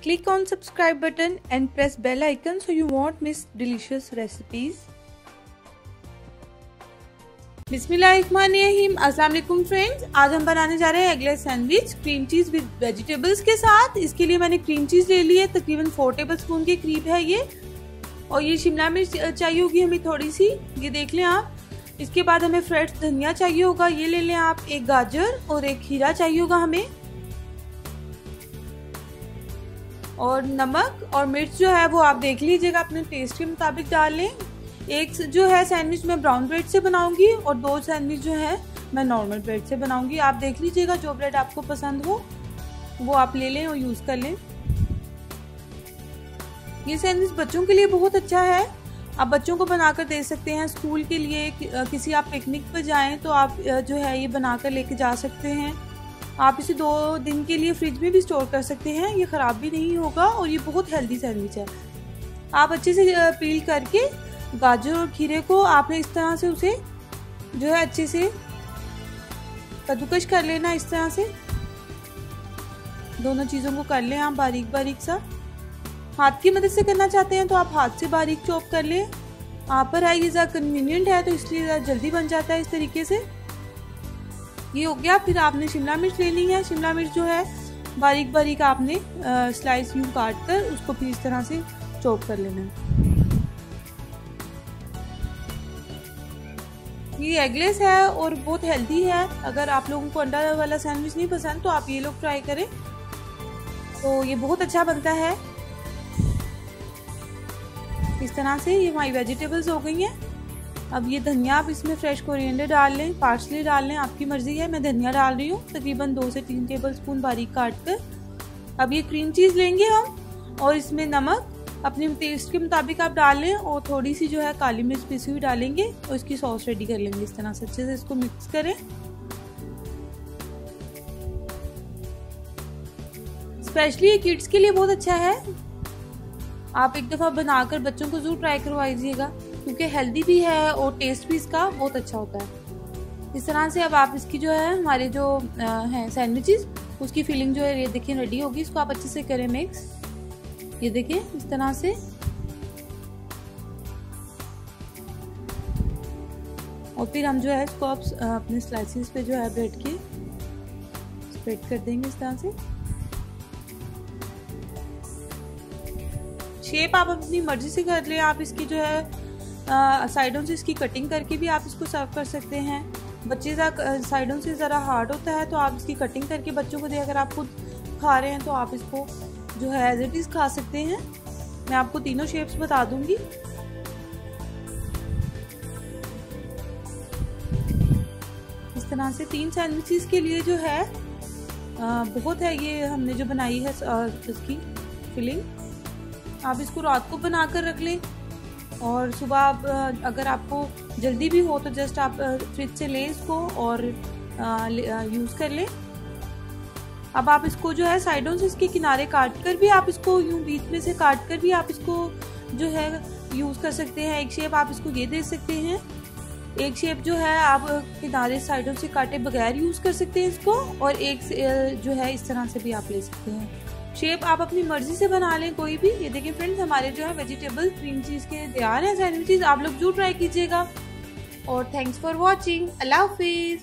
Click on subscribe button and press bell icon so you won't miss delicious recipes. बिस्मिल्लाहिर्रहमानिर्रहीम। अस्सलाम वालेकुम friends, आज हम बनाने जा रहे हैं eggless sandwich cream cheese with vegetables के साथ। इसके लिए मैंने क्रीम चीज़ ले ली है, तकरीबन 4 टेबलस्पून के करीब है ये। और ये शिमला मिर्च चाहिए होगी हमें थोड़ी सी, ये देख लें आप। इसके बाद हमें फ्रेश धनिया चाहिए होगा, ये ले लें आप। एक गाजर और एक खीरा चाहिए होगा हमें। और नमक और मिर्च जो है वो आप देख लीजिएगा, अपने टेस्ट के मुताबिक डाल लें। एक जो है सैंडविच मैं ब्राउन ब्रेड से बनाऊंगी और 2 सैंडविच जो है मैं नॉर्मल ब्रेड से बनाऊंगी। आप देख लीजिएगा, जो ब्रेड आपको पसंद हो वो आप ले लें और यूज़ कर लें। ये सैंडविच बच्चों के लिए बहुत अच्छा है, आप बच्चों को बनाकर दे सकते हैं। स्कूल के लिए किसी आप पिकनिक पर जाएं तो आप जो है ये बनाकर लेके जा सकते हैं। आप इसे 2 दिन के लिए फ्रिज में भी स्टोर कर सकते हैं, ये ख़राब भी नहीं होगा और ये बहुत हेल्दी सैंडविच है। आप अच्छे से पील करके गाजर और खीरे को आपने इस तरह से उसे जो है अच्छे से कद्दूकश कर लेना। इस तरह से दोनों चीज़ों को कर लें आप बारीक बारीक सा। हाथ की मदद से करना चाहते हैं तो आप हाथ से बारीक चॉप कर लें। आप पर है ये ज़्यादा कन्वीनियंट है तो इसलिए ज़्यादा जल्दी बन जाता है इस तरीके से। ये हो गया। फिर आपने शिमला मिर्च लेनी है। शिमला मिर्च जो है बारीक बारीक आपने स्लाइस यूं काट कर उसको फिर इस तरह से चॉप कर लेना है। ये एगलेस है और बहुत हेल्दी है। अगर आप लोगों को अंडा वाला सैंडविच नहीं पसंद तो आप ये लोग ट्राई करें, तो ये बहुत अच्छा बनता है। इस तरह से ये हमारी वेजिटेबल्स हो गई हैं। अब ये धनिया आप इसमें फ्रेश कोरिएंडर डाल लें, पार्सले डाल लें, आपकी मर्जी है। मैं धनिया डाल रही हूँ तकरीबन 2 से 3 टेबलस्पून बारीक काट कर। अब ये क्रीम चीज़ लेंगे हम और इसमें नमक अपने टेस्ट के मुताबिक आप डाल लें और थोड़ी सी जो है काली मिर्च पिसी हुई डालेंगे और इसकी सॉस रेडी कर लेंगे। इस तरह से अच्छे से इसको मिक्स करें। स्पेशली ये किड्स के लिए बहुत अच्छा है। आप एक दफ़ा बनाकर बच्चों को जरूर ट्राई करवाइएगा क्योंकि हेल्दी भी है और टेस्ट भी इसका बहुत अच्छा होता है। इस तरह से अब आप इसकी जो है हमारे जो हैं सैंडविचेस उसकी फिलिंग जो है ये देखिए रेडी होगी। इसको आप अच्छे से करें मिक्स। ये देखिए इस तरह से। और फिर हम जो है इसको आप अपने स्लाइसेस पे जो है ब्रेड के स्प्रेड कर देंगे इस तरह से। शेप आप अपनी मर्जी से कर लें। आप इसकी जो है साइडों से इसकी कटिंग करके भी आप इसको सर्व कर सकते हैं। बच्चे साइडों से ज़रा हार्ड होता है तो आप इसकी कटिंग करके बच्चों को दे। अगर आप खुद खा रहे हैं तो आप इसको जो है एज इट इज खा सकते हैं। मैं आपको तीनों शेप्स बता दूंगी। इस तरह से 3 सैंडविचेस के लिए जो है बहुत है ये हमने जो बनाई है इसकी फिलिंग। आप इसको रात को बना कर रख लें और सुबह आप अगर आपको जल्दी भी हो तो जस्ट आप फ्रिज से लें इसको और यूज़ कर लें। अब आप इसको जो है साइडों से इसके किनारे काट कर भी आप इसको यूं बीच में से काट कर भी आप इसको जो है यूज़ कर सकते हैं। एक शेप आप इसको ये दे सकते हैं, एक शेप जो है आप किनारे साइडों से काटे बगैर यूज़ कर सकते हैं इसको, और एक जो है इस तरह से भी आप ले सकते हैं। शेप आप अपनी मर्जी से बना लें कोई भी। ये देखिए फ्रेंड्स, हमारे जो है वेजिटेबल क्रीम चीज़ के तैयार हैं सैंडविचेस। आप लोग जरूर ट्राई कीजिएगा और थैंक्स फॉर वॉचिंग। अल्लाह हाफिज़।